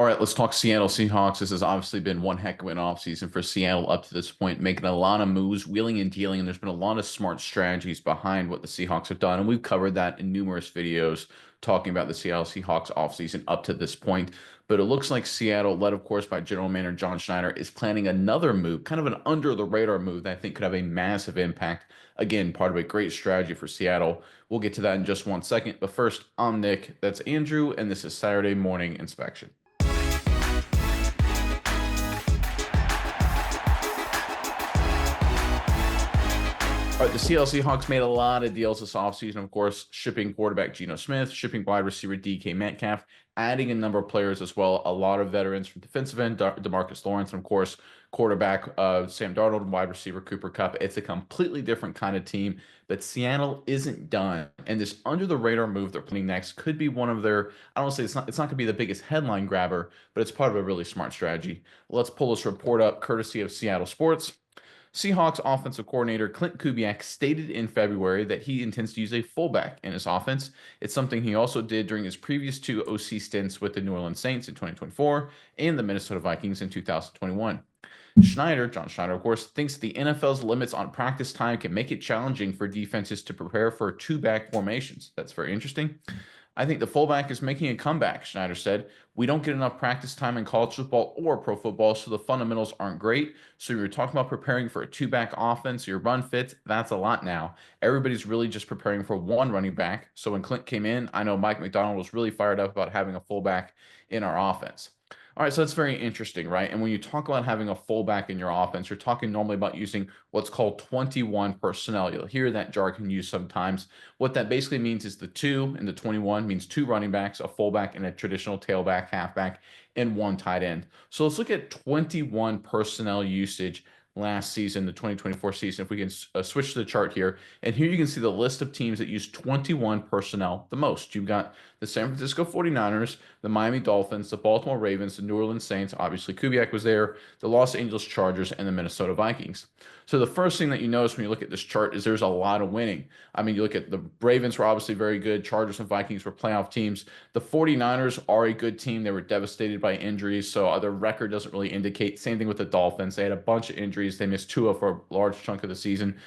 All right, let's talk Seattle Seahawks. This has obviously been one heck of an offseason for Seattle up to this point, making a lot of moves, wheeling and dealing, and there's been a lot of smart strategies behind what the Seahawks have done. And we've covered that in numerous videos talking about the Seattle Seahawks offseason up to this point. But it looks like Seattle, led of course by General Manager John Schneider, is planning another move, kind of an under the radar move that I think could have a massive impact. Again, part of a great strategy for Seattle. We'll get to that in just one second. But first, I'm Nick, that's Andrew, and this is Saturday Morning Inspection. All right, the Seattle Seahawks made a lot of deals this offseason, of course, shipping quarterback Geno Smith, shipping wide receiver DK Metcalf, adding a number of players as well, a lot of veterans from defensive end, DeMarcus Lawrence, and of course, quarterback Sam Darnold and wide receiver Cooper Kupp. It's a completely different kind of team, but Seattle isn't done. And this under the radar move they're planning next could be one of their, I don't want to say it's not going to be the biggest headline grabber, but it's part of a really smart strategy. Let's pull this report up courtesy of Seattle Sports. Seahawks offensive coordinator Clint Kubiak stated in February that he intends to use a fullback in his offense. It's something he also did during his previous two OC stints with the New Orleans Saints in 2024 and the Minnesota Vikings in 2021. John Schneider, of course, thinks the NFL's limits on practice time can make it challenging for defenses to prepare for two-back formations. That's very interesting. I think the fullback is making a comeback, Schneider said. We don't get enough practice time in college football or pro football, so the fundamentals aren't great. So you're talking about preparing for a two-back offense, your run fits, that's a lot now. Everybody's really just preparing for one running back. So when Clint came in, I know Mike McDonald was really fired up about having a fullback in our offense. All right, so that's very interesting, right? And when you talk about having a fullback in your offense, you're talking normally about using what's called 21 personnel. You'll hear that jargon used sometimes. What that basically means is the 2 and the 21 means two running backs, a fullback, and a traditional tailback, halfback, and one tight end. So let's look at 21 personnel usage last season, the 2024 season. If we can switch to the chart here, and here you can see the list of teams that use 21 personnel the most. You've got the San Francisco 49ers, the Miami Dolphins, the Baltimore Ravens, the New Orleans Saints, obviously Kubiak was there, the Los Angeles Chargers, and the Minnesota Vikings. So the first thing that you notice when you look at this chart is there's a lot of winning. I mean, you look at the Ravens were obviously very good. Chargers and Vikings were playoff teams. The 49ers are a good team. They were devastated by injuries, so their record doesn't really indicate. Same thing with the Dolphins. They had a bunch of injuries. They missed Tua for a large chunk of the season.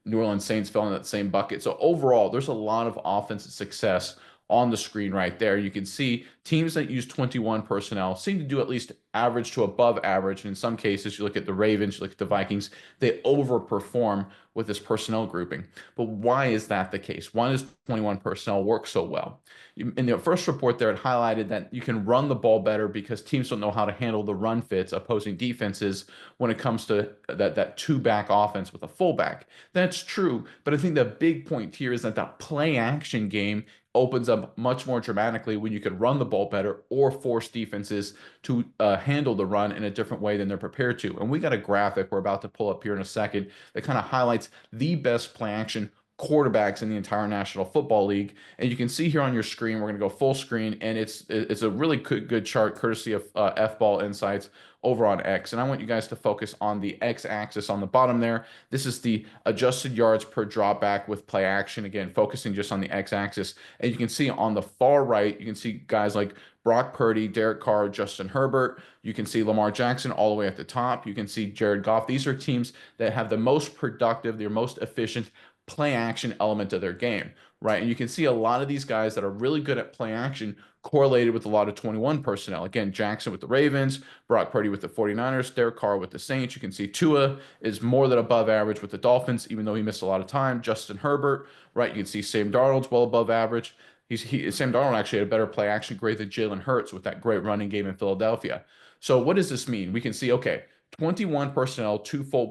New Orleans Saints fell in that same bucket. So overall, there's a lot of offensive success on the screen right there. You can see teams that use 21 personnel seem to do at least average to above average. And in some cases, you look at the Ravens, you look at the Vikings, they overperform with this personnel grouping. But why is that the case? Why does 21 personnel work so well? In the first report there, it highlighted that you can run the ball better because teams don't know how to handle the run fits opposing defenses when it comes to that two-back offense with a fullback. That's true, but I think the big point here is that that play action game opens up much more dramatically when you can run the ball better or force defenses to handle the run in a different way than they're prepared to. And we got a graphic we're about to pull up here in a second that kind of highlights the best play action quarterbacks in the entire National Football League. And you can see here on your screen, we're going to go full screen, and it's a really good chart courtesy of F-Ball Insights over on X. And I want you guys to focus on the X-axis on the bottom there. This is the adjusted yards per dropback with play action. Again, focusing just on the X-axis. And you can see on the far right, you can see guys like Brock Purdy, Derek Carr, Justin Herbert. You can see Lamar Jackson all the way at the top. You can see Jared Goff. These are teams that have the most productive, their most efficient play action element of their game, right? And you can see a lot of these guys that are really good at play action correlated with a lot of 21 personnel. Again, Jackson with the Ravens, Brock Purdy with the 49ers, Derek Carr with the Saints. You can see Tua is more than above average with the Dolphins, even though he missed a lot of time. Justin Herbert, right? You can see Sam Darnold's well above average. Sam Darnold actually had a better play action grade than Jalen Hurts with that great running game in Philadelphia. So what does this mean? We can see, okay, 21 personnel,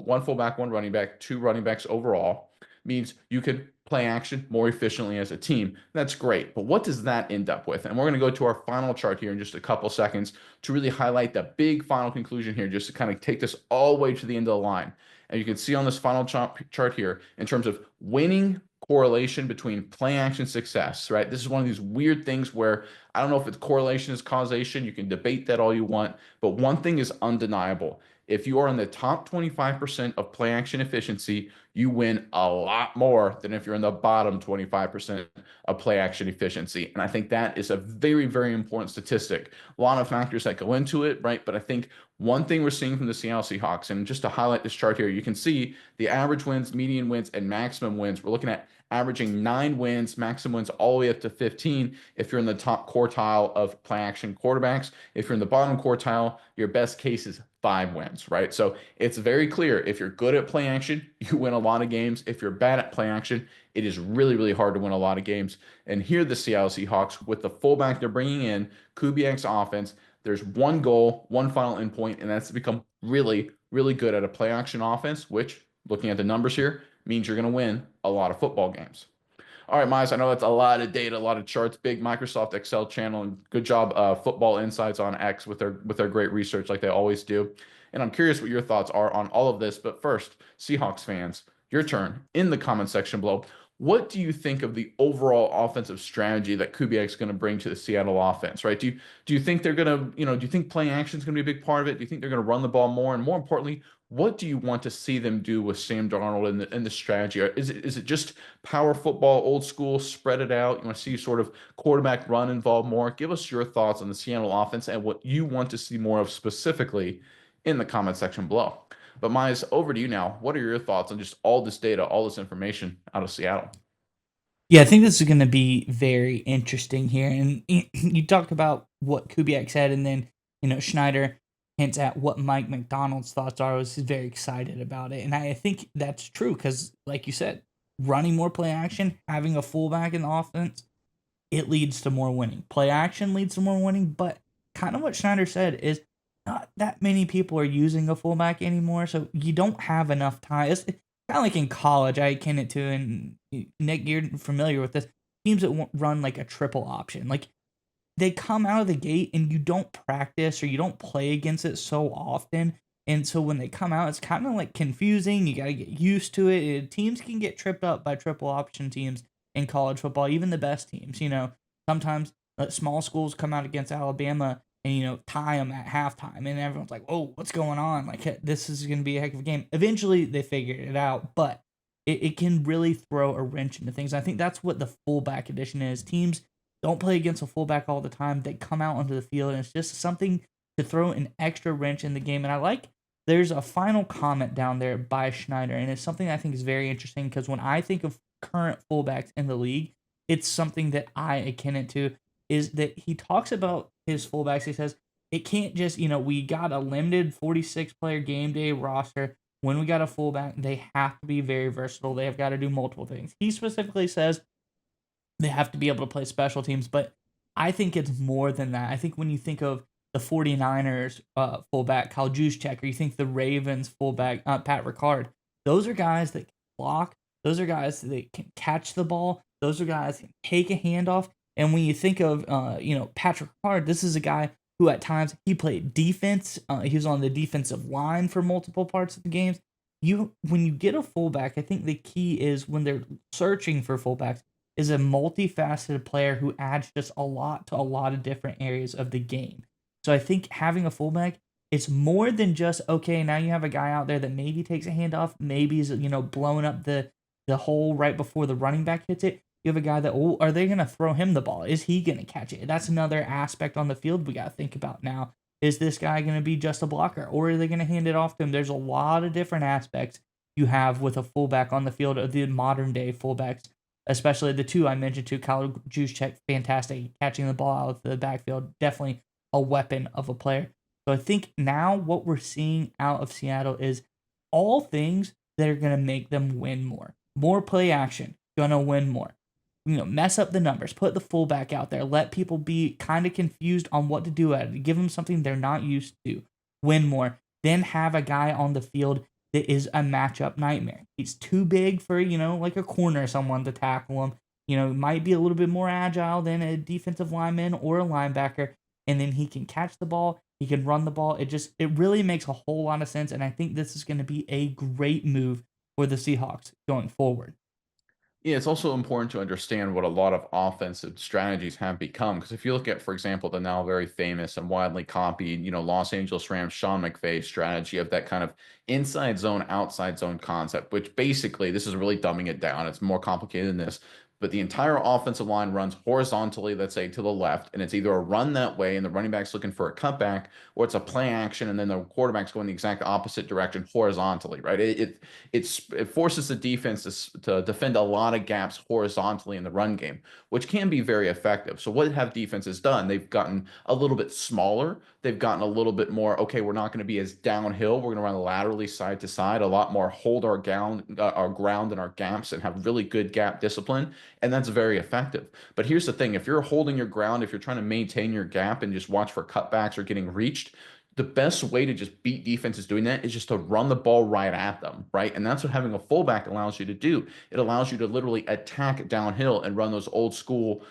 one fullback, one running back, two running backs overall means you could play action more efficiently as a team. That's great. But what does that end up with? And we're going to go to our final chart here in just a couple seconds to really highlight the big final conclusion here, just to kind of take this all the way to the end of the line. And you can see on this final chart here, in terms of winning correlation between play action success, right? This is one of these weird things where I don't know if it's correlation is causation. You can debate that all you want. But one thing is undeniable. If you are in the top 25% of play action efficiency, you win a lot more than if you're in the bottom 25% of play action efficiency. And I think that is a very, very important statistic. A lot of factors that go into it, right? But I think one thing we're seeing from the Seattle Seahawks, and just to highlight this chart here, you can see the average wins, median wins, and maximum wins. We're looking at averaging 9 wins, maximum wins all the way up to 15 if you're in the top quartile of play action quarterbacks. If you're in the bottom quartile, your best case is 5 wins, right? So it's very clear if you're good at play action, you win a lot of games. If you're bad at play action, it is really, really hard to win a lot of games. And here, the Seattle Seahawks, with the fullback they're bringing in, Kubiak's offense, there's one goal, one final endpoint, and that's to become really, really good at a play action offense, which, looking at the numbers here, means you're going to win a lot of football games. All right, Miles, I know that's a lot of data, a lot of charts, big Microsoft Excel channel, and good job, Football Insights on X with their great research like they always do. And I'm curious what your thoughts are on all of this. But first, Seahawks fans, your turn in the comment section below. What do you think of the overall offensive strategy that Kubiak's going to bring to the Seattle offense, right? Do you think they're going to, do you think playing action is going to be a big part of it? Do you think they're going to run the ball more? And more importantly, what do you want to see them do with Sam Darnold in the strategy? Is it just power football, old school, spread it out? You want to see sort of quarterback run involved more? Give us your thoughts on the Seattle offense and what you want to see more of specifically in the comment section below. But Miles, over to you now. What are your thoughts on just all this data, all this information out of Seattle? Yeah, I think this is going to be very interesting here. And you talk about what Kubiak said, and then Schneider hints at what Mike McDonald's thoughts are. I was very excited about it, and I think that's true because, like you said, running more play action, having a fullback in the offense, it leads to more winning. Play action leads to more winning, but kind of what Schneider said is not that many people are using a fullback anymore, so you don't have enough time. It's kind of like in college, I akin it to, and Nick, you're familiar with this, teams that run like a triple option. Like they come out of the gate and you don't practice or you don't play against it so often. And so when they come out, it's kind of like confusing. You got to get used to it. Teams can get tripped up by triple option teams in college football, even the best teams. Sometimes small schools come out against Alabama and, tie them at halftime. And everyone's like, oh, what's going on? Like, this is going to be a heck of a game. Eventually, they figured it out, but it can really throw a wrench into things. I think that's what the fullback edition is. Teams don't play against a fullback all the time. They come out onto the field, and it's just something to throw an extra wrench in the game. And I like there's a final comment down there by Schneider, and it's something I think is very interesting because when I think of current fullbacks in the league, it's something that I akin it to is that he talks about his fullbacks. He says it can't just, we got a limited 46 player game day roster. When we got a fullback, they have to be very versatile. They have got to do multiple things. He specifically says they have to be able to play special teams, but I think it's more than that. I think when you think of the 49ers fullback, Kyle Juszczyk, or you think the Ravens fullback, Pat Ricard, those are guys that can block. Those are guys that can catch the ball. Those are guys that can take a handoff. And when you think of, Patrick Ricard, this is a guy who at times he played defense. He was on the defensive line for multiple parts of the games. When you get a fullback, I think the key is when they're searching for fullbacks, is a multifaceted player who adds just a lot to a lot of different areas of the game. So I think having a fullback, it's more than just okay. Now you have a guy out there that maybe takes a handoff, maybe is blowing up the hole right before the running back hits it. You have a guy that, oh, are they gonna throw him the ball? Is he gonna catch it? That's another aspect on the field we gotta think about now. Is this guy gonna be just a blocker, or are they gonna hand it off to him? There's a lot of different aspects you have with a fullback on the field of the modern day fullbacks, especially the two I mentioned too. Kyle Juszczyk, fantastic catching the ball out of the backfield, definitely a weapon of a player. So I think now what we're seeing out of Seattle is all things that are going to make them win more. More play action, going to win more. Mess up the numbers, put the fullback out there, let people be kind of confused on what to do at it, give them something they're not used to, win more. Then have a guy on the field that is a matchup nightmare. He's too big for, like a corner, someone to tackle him. Might be a little bit more agile than a defensive lineman or a linebacker. And then he can catch the ball. He can run the ball. It really makes a whole lot of sense. And I think this is going to be a great move for the Seahawks going forward. Yeah, it's also important to understand what a lot of offensive strategies have become. Because if you look at, for example, the now very famous and widely copied, Los Angeles Rams Sean McVay strategy of that kind of inside zone, outside zone concept, which basically this is really dumbing it down. It's more complicated than this. But the entire offensive line runs horizontally, let's say to the left, and it's either a run that way and the running back's looking for a cutback, or it's a play action and then the quarterback's going the exact opposite direction horizontally, right? It forces the defense to defend a lot of gaps horizontally in the run game, which can be very effective. So what have defenses done? They've gotten a little bit smaller. They've gotten a little bit more, okay, we're not going to be as downhill. We're going to run laterally side to side, a lot more hold our ground and our gaps and have really good gap discipline. And that's very effective. But here's the thing, if you're holding your ground, if you're trying to maintain your gap and just watch for cutbacks or getting reached, the best way to just beat defenses doing that is just to run the ball right at them, right? And that's what having a fullback allows you to do. It allows you to literally attack downhill and run those old school,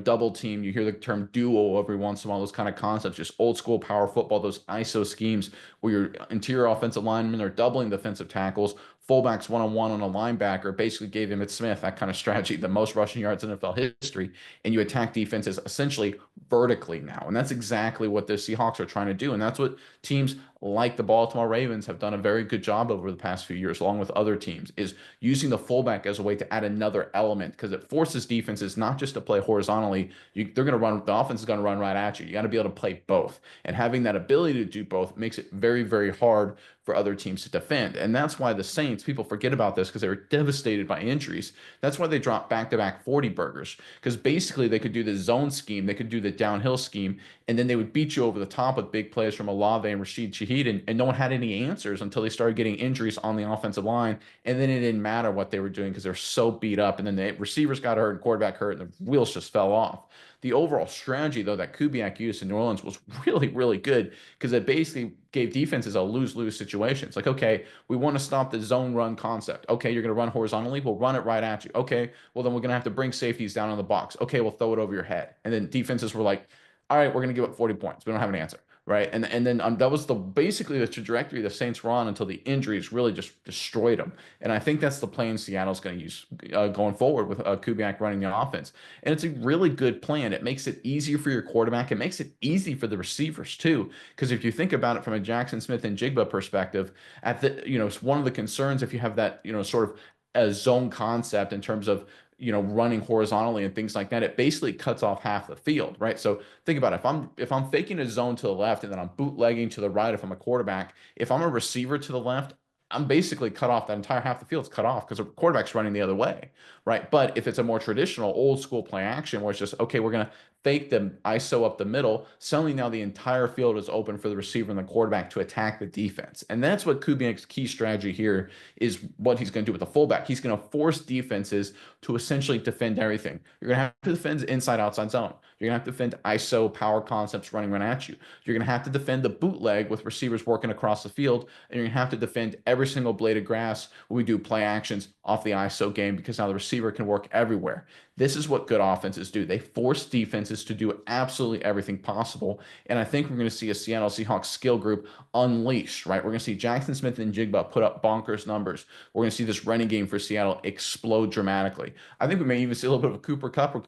double team. You hear the term duo every once in a while, those kind of concepts, just old school power football, those ISO schemes where your interior offensive linemen are doubling defensive tackles, fullbacks one-on-one on a linebacker, basically gave Emmitt Smith that kind of strategy, the most rushing yards in NFL history, and you attack defenses essentially vertically now. And that's exactly what the Seahawks are trying to do. And that's what teams like the Baltimore Ravens have done a very good job over the past few years, along with other teams, is using the fullback as a way to add another element because it forces defenses not just to play horizontally. They're going to run, the offense is going to run right at you. You got to be able to play both. And having that ability to do both makes it very, very hard for other teams to defend. And that's why the Saints, people forget about this because they were devastated by injuries. That's why they dropped back-to-back 40 burgers, because basically they could do the zone scheme, they could do the downhill scheme, and then they would beat you over the top with big plays from Olave and Rashid Shaheed, and no one had any answers until they started getting injuries on the offensive line. And then it didn't matter what they were doing because they're so beat up. And then the receivers got hurt and quarterback hurt, and the wheels just fell off. The overall strategy, though, that Kubiak used in New Orleans was really, really good because it basically gave defenses a lose-lose situation. It's like, okay, we want to stop the zone run concept. Okay, you're going to run horizontally. We'll run it right at you. Okay, well, then we're going to have to bring safeties down on the box. Okay, we'll throw it over your head. And then defenses were like, all right, we're going to give up 40 points. We don't have an answer. Right. And then that was basically the trajectory the Saints were on until the injuries really just destroyed them. And I think that's the plan Seattle's going to use going forward with Kubiak running the offense. And it's a really good plan. It makes it easier for your quarterback. It makes it easy for the receivers too. Because if you think about it from a Jackson Smith and Jigba perspective, it's one of the concerns if you have that, sort of a zone concept in terms of running horizontally and things like that, it basically cuts off half the field, right? So think about it. If I'm faking a zone to the left and then I'm bootlegging to the right, if I'm a quarterback, if I'm a receiver to the left, I'm basically cut off. That entire half the field's cut off because the quarterback's running the other way, right? But if it's a more traditional old school play action where it's just, okay, we're going to fake the ISO up the middle, suddenly now the entire field is open for the receiver and the quarterback to attack the defense. And that's what Kubiak's key strategy here is, what he's going to do with the fullback. He's going to force defenses to essentially defend everything. You're going to have to defend inside outside zone. You're going to have to defend ISO power concepts running right at you. You're going to have to defend the bootleg with receivers working across the field. And you're going to have to defend every single blade of grass when we do play actions off the ISO game, because now the receiver can work everywhere. This is what good offenses do. They force defenses to do absolutely everything possible. And I think we're going to see a Seattle Seahawks skill group unleashed, right? We're going to see Jackson Smith and Jigba put up bonkers numbers. We're going to see this running game for Seattle explode dramatically. I think we may even see a little bit of a Cooper Kupp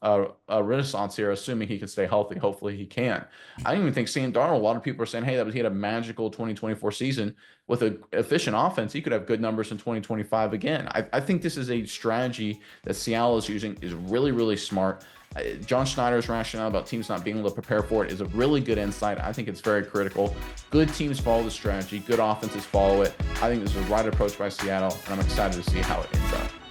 renaissance here, assuming he can stay healthy. Hopefully he can. I don't even think Sam Darnold, a lot of people are saying, hey, he had a magical 2024 season with an efficient offense. He could have good numbers in 2025 again. I think this is a strategy that Seattle is using is really, really smart. John Schneider's rationale about teams not being able to prepare for it is a really good insight. I think it's very critical. Good teams follow the strategy. Good offenses follow it. I think this is the right approach by Seattle, and I'm excited to see how it ends up.